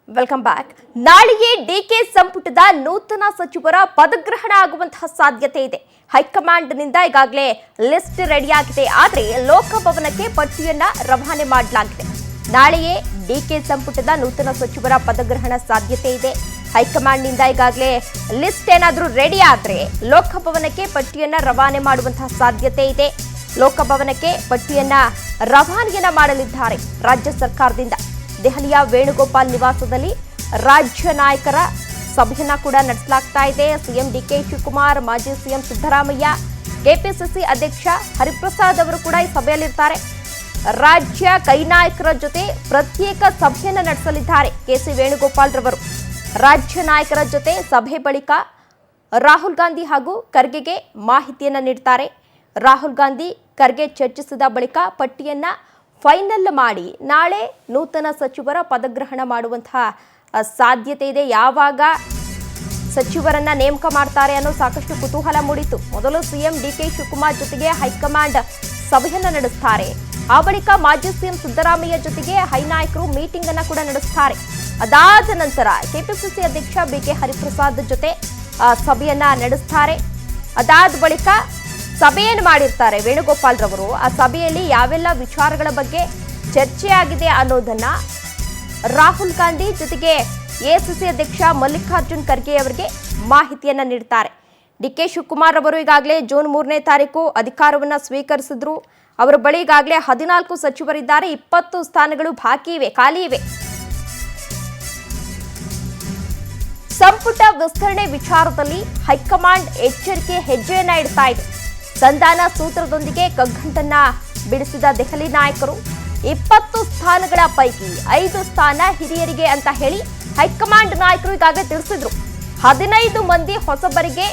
Welcome back. ನಾಳೆಯೇ DK ಸಂಪುಟದ ನೂತನ ಸಚಿವರ ಪದಗ್ರಹಣ ಆಗುವಂತಹ ಸಾಧ್ಯತೆ ಇದೆ. ಹೈಕಮಾಂಡ್ನಿಂದ ಈಗಾಗಲೇ ಲಿಸ್ಟ್ ರೆಡಿಯಾಗಿದೆ. ಆದರೆ ಲೋಕಭವನಕ್ಕೆ ಪಟ್ಟಿಯನ್ನ ರವಾನೆ ಮಾಡಲಾಗಿದೆ. ನಾಳೆಯೇ ಡಿಕೆ ಸಂಪುಟದ ನೂತನ ಸಚಿವರ ಪದಗ್ರಹಣ ಸಾಧ್ಯತೆ ಇದೆ. ಹೈಕಮಾಂಡ್ನಿಂದ ಈಗಾಗಲೇ ಲಿಸ್ಟ್ ಏನಾದರೂ ರೆಡಿ ಆದರೆ ಲೋಕಭವನಕ್ಕೆ ಪಟ್ಟಿಯನ್ನ ರವಾನೆ ಮಾಡುವಂತಹ ಸಾಧ್ಯತೆ ಇದೆ. ಲೋಕಭವನಕ್ಕೆ ಪಟ್ಟಿಯನ್ನ ರವಾನೆಯನ್ನ ಮಾಡಲಿದ್ದಾರೆ ರಾಜ್ಯ ಸರ್ಕಾರದಿಂದ. ದೆಹಲಿಯ ವೇಣುಗೋಪಾಲ್ ನಿವಾಸದಲ್ಲಿ ರಾಜ್ಯ ನಾಯಕರ ಸಭೆಯನ್ನ ಕೂಡ ನಡೆಸಲಾಗ್ತಾ ಇದೆ. ಸಿಎಂ ಡಿಕೆ ಶಿವಕುಮಾರ್, ಮಾಜಿ ಸಿಎಂ ಸಿದ್ದರಾಮಯ್ಯ, ಕೆಪಿಸಿಸಿ ಅಧ್ಯಕ್ಷ ಹರಿಪ್ರಸಾದ್ ಅವರು ಕೂಡ ಈ ಸಭೆಯಲ್ಲಿರ್ತಾರೆ. ರಾಜ್ಯ ಕೈ ನಾಯಕರ ಜೊತೆ ಪ್ರತ್ಯೇಕ ಸಭೆಯನ್ನ ನಡೆಸಲಿದ್ದಾರೆ ಕೆಸಿ ವೇಣುಗೋಪಾಲ್ ರವರು. ರಾಜ್ಯ ನಾಯಕರ ಜೊತೆ ಸಭೆ ಬಳಿಕ ರಾಹುಲ್ ಗಾಂಧಿ ಹಾಗೂ ಖರ್ಗೆಗೆ ಮಾಹಿತಿಯನ್ನ ನೀಡ್ತಾರೆ. ರಾಹುಲ್ ಗಾಂಧಿ ಖರ್ಗೆ ಚರ್ಚಿಸಿದ ಬಳಿಕ ಪಟ್ಟಿಯನ್ನ ಫೈನಲ್ ಮಾಡಿ ನಾಳೆ ನೂತನ ಸಚಿವರ ಪದಗ್ರಹಣ ಮಾಡುವಂತಹ ಸಾಧ್ಯತೆ ಇದೆ. ಯಾವಾಗ ಸಚಿವರನ್ನ ನೇಮಕ ಮಾಡ್ತಾರೆ ಅನ್ನೋ ಸಾಕಷ್ಟು ಕುತೂಹಲ ಮೂಡಿತು. ಮೊದಲು ಸಿಎಂ ಡಿಕೆ ಶಿವಕುಮಾರ್ ಜೊತೆಗೆ ಹೈಕಮಾಂಡ್ ಸಭೆಯನ್ನ ನಡೆಸ್ತಾರೆ. ಆ ಬಳಿಕ ಮಾಜಿ ಸಿಎಂ ಸಿದ್ದರಾಮಯ್ಯ ಜೊತೆಗೆ ಹೈನಾಯಕರು ಮೀಟಿಂಗ್ ಅನ್ನ ಕೂಡ ನಡೆಸ್ತಾರೆ. ಅದಾದ ನಂತರ ಕೆಪಿಸಿಸಿ ಅಧ್ಯಕ್ಷ ಬಿಕೆ ಹರಿಪ್ರಸಾದ್ ಜೊತೆ ಸಭೆಯನ್ನ ನಡೆಸ್ತಾರೆ. ಅದಾದ ಬಳಿಕ ಸಭೆಯನ್ನು ಮಾಡಿರ್ತಾರೆ ವೇಣುಗೋಪಾಲ್ ರವರು. ಆ ಸಭೆಯಲ್ಲಿ ಯಾವೆಲ್ಲ ವಿಚಾರಗಳ ಬಗ್ಗೆ ಚರ್ಚೆಯಾಗಿದೆ ಅನ್ನೋದನ್ನ ರಾಹುಲ್ ಗಾಂಧಿ ಜೊತೆಗೆ ಎಐಸಿಸಿ ಅಧ್ಯಕ್ಷ ಮಲ್ಲಿಕಾರ್ಜುನ್ ಖರ್ಗೆ ಅವರಿಗೆ ಮಾಹಿತಿಯನ್ನ ನೀಡ್ತಾರೆ. ಡಿಕೆ ಶಿವಕುಮಾರ್ ಅವರು ಈಗಾಗಲೇ ಜೂನ್ 3ನೇ ತಾರೀಕು ಅಧಿಕಾರವನ್ನ ಸ್ವೀಕರಿಸಿದ್ರು. ಅವರ ಬಳಿ ಈಗಾಗಲೇ 14 ಸಚಿವರಿದ್ದಾರೆ. 20 ಸ್ಥಾನಗಳು ಬಾಕಿ ಇವೆ, ಖಾಲಿ ಇವೆ. ಸಂಪುಟ ವಿಸ್ತರಣೆ ವಿಚಾರದಲ್ಲಿ ಹೈಕಮಾಂಡ್ ಎಚ್ಚರಿಕೆ ಹೆಜ್ಜೆಯನ್ನ ಇಡ್ತಾ ಇದೆ. ಸಂಧಾನ ಸೂತ್ರದೊಂದಿಗೆ ಕಗ್ಗಂಟನ್ನ ಬಿಡಿಸಿದ ದೆಹಲಿ ನಾಯಕರು 20 ಸ್ಥಾನಗಳ ಪೈಕಿ 5 ಸ್ಥಾನ ಹಿರಿಯರಿಗೆ ಅಂತ ಹೇಳಿ ಹೈಕಮಾಂಡ್ ನಾಯಕರು ಈಗಾಗಲೇ ತಿಳಿಸಿದ್ರು. 15 ಮಂದಿ ಹೊಸಬರಿಗೆ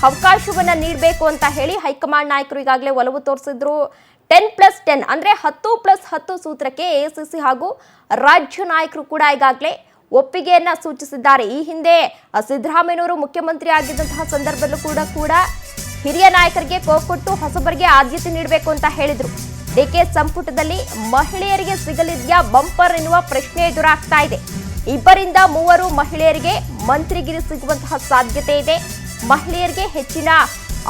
ಅವಕಾಶವನ್ನ ನೀಡಬೇಕು ಅಂತ ಹೇಳಿ ಹೈಕಮಾಂಡ್ ನಾಯಕರು ಈಗಾಗಲೇ ಒಲವು ತೋರಿಸಿದ್ರು. 10+10 ಅಂದ್ರೆ 10+10 ಸೂತ್ರಕ್ಕೆ ಎಐಸಿಸಿ ಹಾಗೂ ರಾಜ್ಯ ನಾಯಕರು ಕೂಡ ಈಗಾಗಲೇ ಒಪ್ಪಿಗೆಯನ್ನ ಸೂಚಿಸಿದ್ದಾರೆ. ಈ ಹಿಂದೆ ಸಿದ್ದರಾಮಯ್ಯನವರು ಮುಖ್ಯಮಂತ್ರಿ ಆಗಿದ್ದಂತಹ ಸಂದರ್ಭದಲ್ಲೂ ಕೂಡ ಹಿರಿಯ ನಾಯಕರಿಗೆ ಕೊಟ್ಟು ಹೊಸಬರಿಗೆ ಆದ್ಯತೆ ನೀಡಬೇಕು ಅಂತ ಹೇಳಿದ್ರು. ಡಿಕೆ ಸಂಪುಟದಲ್ಲಿ ಮಹಿಳೆಯರಿಗೆ ಸಿಗಲಿದೆಯಾ ಬಂಪರ್ ಎನ್ನುವ ಪ್ರಶ್ನೆ ಎದುರಾಗ್ತಾ ಇದೆ. 2-3 ಮಹಿಳೆಯರಿಗೆ ಮಂತ್ರಿಗಿರಿ ಸಿಗುವಂತಹ ಸಾಧ್ಯತೆ ಇದೆ. ಮಹಿಳೆಯರಿಗೆ ಹೆಚ್ಚಿನ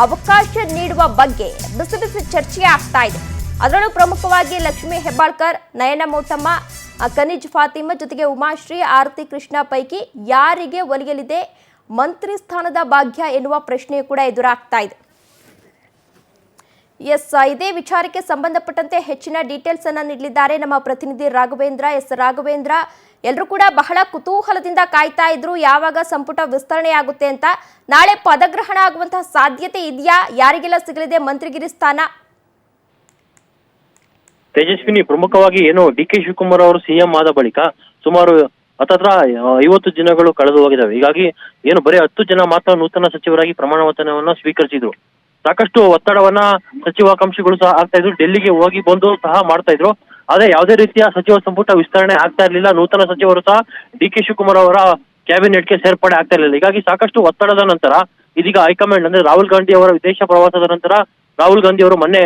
ಅವಕಾಶ ನೀಡುವ ಬಗ್ಗೆ ಬಿಸಿ ಬಿಸಿ ಚರ್ಚೆ ಆಗ್ತಾ ಇದೆ. ಅದರಲ್ಲೂ ಪ್ರಮುಖವಾಗಿ ಲಕ್ಷ್ಮೀ ಹೆಬ್ಬಾಳ್ಕರ್, ನಯನ ಮೋಟಮ್ಮ, ಕನಿಜ್ ಫಾತಿಮಾ ಜೊತೆಗೆ ಉಮಾಶ್ರೀ, ಆರತಿ ಕೃಷ್ಣ ಪೈಕಿ ಯಾರಿಗೆ ಒಲಿಯಲಿದೆ ಮಂತ್ರಿ ಸ್ಥಾನದ ಭಾಗ್ಯ ಎನ್ನುವ ಪ್ರಶ್ನೆ ಕೂಡ ಎದುರಾಗ್ತಾ ಇದೆ. ಇದೇ ವಿಚಾರಕ್ಕೆ ಸಂಬಂಧಪಟ್ಟಂತೆ ಹೆಚ್ಚಿನ ಡೀಟೇಲ್ಸ್ ಅನ್ನ ನೀಡಲಿದ್ದಾರೆ ನಮ್ಮ ಪ್ರತಿನಿಧಿ ರಾಘವೇಂದ್ರ. ರಾಘವೇಂದ್ರ, ಎಲ್ಲರೂ ಕೂಡ ಬಹಳ ಕುತೂಹಲದಿಂದ ಕಾಯ್ತಾ ಇದ್ರು ಯಾವಾಗ ಸಂಪುಟ ವಿಸ್ತರಣೆ ಆಗುತ್ತೆ ಅಂತ. ನಾಳೆ ಪದಗ್ರಹಣ ಆಗುವಂತಹ ಸಾಧ್ಯತೆ ಇದೆಯಾ? ಯಾರಿಗೆಲ್ಲ ಸಿಗಲಿದೆ ಮಂತ್ರಿಗಿರಿ ಸ್ಥಾನ? ತೇಜಸ್ವಿನಿ, ಪ್ರಮುಖವಾಗಿ ಏನು ಡಿಕೆ ಶಿವಕುಮಾರ್ ಅವರು ಸಿಎಂ ಆದ ಬಳಿಕ ಸುಮಾರು 50 ದಿನಗಳು ಕಳೆದು ಹೋಗಿದ್ದಾವೆ. ಹೀಗಾಗಿ ಏನು ಬರೀ 10 ಜನ ಮಾತ್ರ ನೂತನ ಸಚಿವರಾಗಿ ಪ್ರಮಾಣ ವಚನವನ್ನ ಸ್ವೀಕರಿಸಿದ್ರು. ಸಾಕಷ್ಟು ಒತ್ತಡವನ್ನ ಸಚಿವಾಕಾಂಕ್ಷಿಗಳು ಸಹ ಆಗ್ತಾ ಇದ್ರು. ಡೆಲ್ಲಿಗೆ ಹೋಗಿ ಬಂದು ಸಹ ಮಾಡ್ತಾ ಇದ್ರು. ಆದ್ರೆ ಯಾವುದೇ ರೀತಿಯ ಸಚಿವ ಸಂಪುಟ ವಿಸ್ತರಣೆ ಆಗ್ತಾ ಇರಲಿಲ್ಲ. ನೂತನ ಸಚಿವರು ಸಹ ಡಿಕೆ ಶಿವಕುಮಾರ್ ಅವರ ಕ್ಯಾಬಿನೆಟ್ಗೆ ಸೇರ್ಪಡೆ ಆಗ್ತಾ ಇರಲಿಲ್ಲ. ಹೀಗಾಗಿ ಸಾಕಷ್ಟು ಒತ್ತಡದ ನಂತರ ಇದೀಗ ಹೈಕಮಾಂಡ್ ಅಂದ್ರೆ ರಾಹುಲ್ ಗಾಂಧಿ ಅವರ ವಿದೇಶ ಪ್ರವಾಸದ ನಂತರ ರಾಹುಲ್ ಗಾಂಧಿ ಅವರು ಮೊನ್ನೆ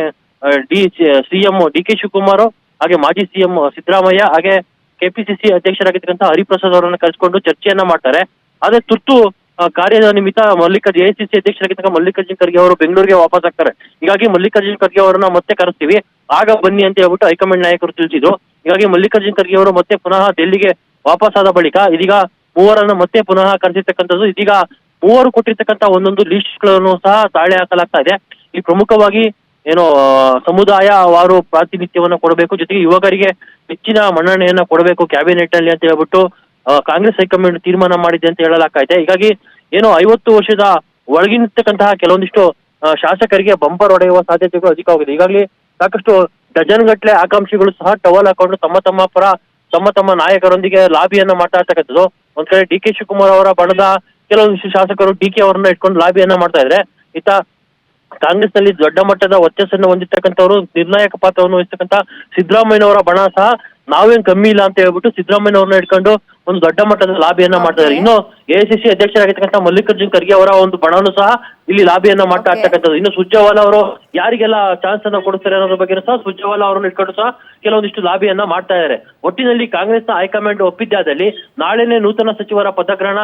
ಸಿಎಂ ಡಿಕೆ ಶಿವಕುಮಾರ್ ಹಾಗೆ ಮಾಜಿ ಸಿಎಂ ಸಿದ್ದರಾಮಯ್ಯ ಹಾಗೆ ಕೆಪಿಸಿಸಿ ಅಧ್ಯಕ್ಷರಾಗಿರ್ತಕ್ಕಂಥ ಹರಿಪ್ರಸಾದ್ ಅವರನ್ನ ಕರೆಸಿಕೊಂಡು ಚರ್ಚೆಯನ್ನ ಮಾಡ್ತಾರೆ. ಆದ್ರೆ ತುರ್ತು ಕಾರ್ಯದ ನಿಮಿತ್ತ ಎಐಸಿಸಿ ಅಧ್ಯಕ್ಷರಾಗಿರ್ತಕ್ಕ ಮಲ್ಲಿಕಾರ್ಜುನ್ ಖರ್ಗೆ ಅವರು ಬೆಂಗಳೂರಿಗೆ ವಾಪಸ್ ಆಗ್ತಾರೆ. ಹೀಗಾಗಿ ಮಲ್ಲಿಕಾರ್ಜುನ್ ಖರ್ಗೆ ಅವರನ್ನ ಮತ್ತೆ ಕರೆಸ್ತೀವಿ, ಆಗ ಬನ್ನಿ ಅಂತ ಹೇಳ್ಬಿಟ್ಟು ಹೈಕಮಾಂಡ್ ನಾಯಕರು ತಿಳಿಸಿದ್ರು. ಹೀಗಾಗಿ ಮಲ್ಲಿಕಾರ್ಜುನ್ ಖರ್ಗೆ ಅವರು ಮತ್ತೆ ಪುನಃ ಡೆಲ್ಲಿಗೆ ವಾಪಸ್ ಆದ ಬಳಿಕ ಇದೀಗ 3 ಮತ್ತೆ ಪುನಃ ಕರೆಸಿರ್ತಕ್ಕಂಥದ್ದು. ಇದೀಗ 3 ಕೊಟ್ಟಿರ್ತಕ್ಕಂಥ ಒಂದೊಂದು ಲಿಸ್ಟ್ಗಳನ್ನು ಸಹ ತಾಳೆ ಹಾಕಲಾಗ್ತಾ ಇದೆ. ಈ ಪ್ರಮುಖವಾಗಿ ಏನೋ ಸಮುದಾಯವಾರು ಪ್ರಾತಿನಿಧ್ಯವನ್ನ ಕೊಡಬೇಕು, ಜೊತೆಗೆ ಯುವಕರಿಗೆ ಹೆಚ್ಚಿನ ಮನ್ನಣೆಯನ್ನ ಕೊಡಬೇಕು ಕ್ಯಾಬಿನೆಟ್ ನಲ್ಲಿ ಅಂತ ಹೇಳ್ಬಿಟ್ಟು ಕಾಂಗ್ರೆಸ್ ಹೈಕಮಾಂಡ್ ತೀರ್ಮಾನ ಮಾಡಿದೆ ಅಂತ ಹೇಳಲಾಗ್ತಾ ಇದೆ. ಹೀಗಾಗಿ ಏನು 50 ವರ್ಷದ ಒಳಗಿನಿರ್ತಕ್ಕಂತಹ ಕೆಲವೊಂದಿಷ್ಟು ಶಾಸಕರಿಗೆ ಬಂಪರ್ ಹೊಡೆಯುವ ಸಾಧ್ಯತೆಗಳು ಅಧಿಕವಾಗಿದೆ. ಈಗಾಗಲೇ ಸಾಕಷ್ಟು ಡಜನ್ ಗಟ್ಟಲೆ ಆಕಾಂಕ್ಷಿಗಳು ಸಹ ಟವಲ್ ಹಾಕೊಂಡು ತಮ್ಮ ನಾಯಕರೊಂದಿಗೆ ಲಾಬಿಯನ್ನ ಮಾಡ್ತಾ ಇರ್ತಕ್ಕಂಥದ್ದು. ಒಂದ್ ಕಡೆ ಡಿಕೆ ಶಿವಕುಮಾರ್ ಅವರ ಬಣದ ಕೆಲವೊಂದಿಷ್ಟು ಶಾಸಕರು ಡಿಕೆ ಅವರನ್ನ ಇಟ್ಕೊಂಡು ಲಾಬಿಯನ್ನ ಮಾಡ್ತಾ ಇದ್ರೆ, ಇತ್ತ ಕಾಂಗ್ರೆಸ್ ನಲ್ಲಿ ದೊಡ್ಡ ಮಟ್ಟದ ವರ್ಚಸ್ಸನ್ನು ಹೊಂದಿರ್ತಕ್ಕಂಥವ್ರು, ನಿರ್ಣಾಯಕ ಪಾತ್ರವನ್ನು ವಹಿಸ್ತಕ್ಕಂಥ ಸಿದ್ದರಾಮಯ್ಯನವರ ಬಣ ಸಹ ನಾವೇನ್ ಕಮ್ಮಿ ಇಲ್ಲ ಅಂತ ಹೇಳ್ಬಿಟ್ಟು ಸಿದ್ದರಾಮಯ್ಯನವ್ರನ್ನ ಇಟ್ಕೊಂಡು ಒಂದು ದೊಡ್ಡ ಮಟ್ಟದ ಲಾಬಿಯನ್ನ ಮಾಡ್ತಾ ಇದ್ದಾರೆ. ಇನ್ನು ಎಐಸಿಸಿ ಅಧ್ಯಕ್ಷರಾಗಿರ್ತಕ್ಕಂಥ ಮಲ್ಲಿಕಾರ್ಜುನ್ ಖರ್ಗೆ ಅವರ ಒಂದು ಬಣವನ್ನು ಸಹ ಇಲ್ಲಿ ಲಾಬಿಯನ್ನ ಮಾಡ್ತಾ ಇರ್ತಕ್ಕಂಥದ್ದು. ಇನ್ನು ಸುರ್ಜೇವಾಲಾ ಅವರು ಯಾರಿಗೆಲ್ಲ ಚಾನ್ಸ್ ಅನ್ನ ಕೊಡ್ತಾರೆ ಅನ್ನೋದ್ರ ಬಗ್ಗೆ ಸಹ ಸುರ್ಜೇವಾಲಾ ಅವರನ್ನು ಇಟ್ಕೊಂಡು ಸಹ ಕೆಲವೊಂದಿಷ್ಟು ಲಾಬಿಯನ್ನ ಮಾಡ್ತಾ ಇದ್ದಾರೆ. ಒಟ್ಟಿನಲ್ಲಿ ಕಾಂಗ್ರೆಸ್ನ ಹೈಕಮಾಂಡ್ ಒಪ್ಪಿದ್ದಾದಲ್ಲಿ ನಾಳೆನೇ ನೂತನ ಸಚಿವರ ಪದಗ್ರಹಣ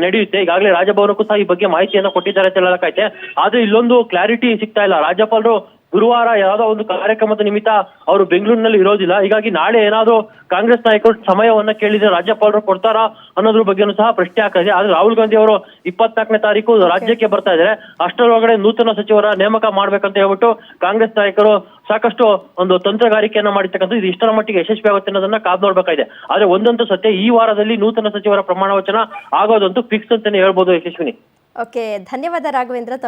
ನಡೆಯುತ್ತೆ. ಈಗಾಗಲೇ ರಾಜಭವನಕ್ಕೂ ಸಹ ಈ ಬಗ್ಗೆ ಮಾಹಿತಿಯನ್ನ ಕೊಟ್ಟಿದ್ದಾರೆ ಅಂತ ಹೇಳಲಾಗೈತೆ. ಆದ್ರೆ ಇಲ್ಲೊಂದು ಕ್ಲಾರಿಟಿ ಸಿಗ್ತಾ ಇಲ್ಲ. ರಾಜ್ಯಪಾಲರು ಗುರುವಾರ ಯಾವುದೋ ಒಂದು ಕಾರ್ಯಕ್ರಮದ ನಿಮಿತ್ತ ಅವರು ಬೆಂಗಳೂರಿನಲ್ಲಿ ಇರೋದಿಲ್ಲ. ಹೀಗಾಗಿ ನಾಳೆ ಏನಾದ್ರು ಕಾಂಗ್ರೆಸ್ ನಾಯಕರು ಸಮಯವನ್ನ ಕೇಳಿದ್ರೆ ರಾಜ್ಯಪಾಲರು ಕೊಡ್ತಾರಾ ಅನ್ನೋದ್ರ ಬಗ್ಗೆನೂ ಸಹ ಪ್ರಶ್ನೆ ಆಗ್ತದೆ. ಆದ್ರೆ ರಾಹುಲ್ ಗಾಂಧಿ ಅವರು 24ನೇ ತಾರೀಕು ರಾಜ್ಯಕ್ಕೆ ಬರ್ತಾ ಇದ್ದಾರೆ. ಅಷ್ಟರೊಳಗಡೆ ನೂತನ ಸಚಿವರ ನೇಮಕ ಮಾಡ್ಬೇಕಂತ ಹೇಳ್ಬಿಟ್ಟು ಕಾಂಗ್ರೆಸ್ ನಾಯಕರು ಸಾಕಷ್ಟು ಒಂದು ತಂತ್ರಗಾರಿಕೆಯನ್ನ ಮಾಡಿರ್ತಕ್ಕಂಥದ್ದು. ಇದು ಇಷ್ಟರ ಮಟ್ಟಿಗೆ ಯಶಸ್ವಿ ಆಗುತ್ತೆ ಅನ್ನೋದನ್ನ ಕಾದು ನೋಡ್ಬೇಕಾಗಿದೆ. ಆದ್ರೆ ಒಂದಂತೂ ಸತ್ಯ, ಈ ವಾರದಲ್ಲಿ ನೂತನ ಸಚಿವರ ಪ್ರಮಾಣ ವಚನ ಆಗೋದಂತೂ ಫಿಕ್ಸ್ ಅಂತಾನೆ ಹೇಳ್ಬೋದು ಯಶಸ್ವಿನಿ. ಓಕೆ, ಧನ್ಯವಾದ ರಾಘವೇಂದ್ರ.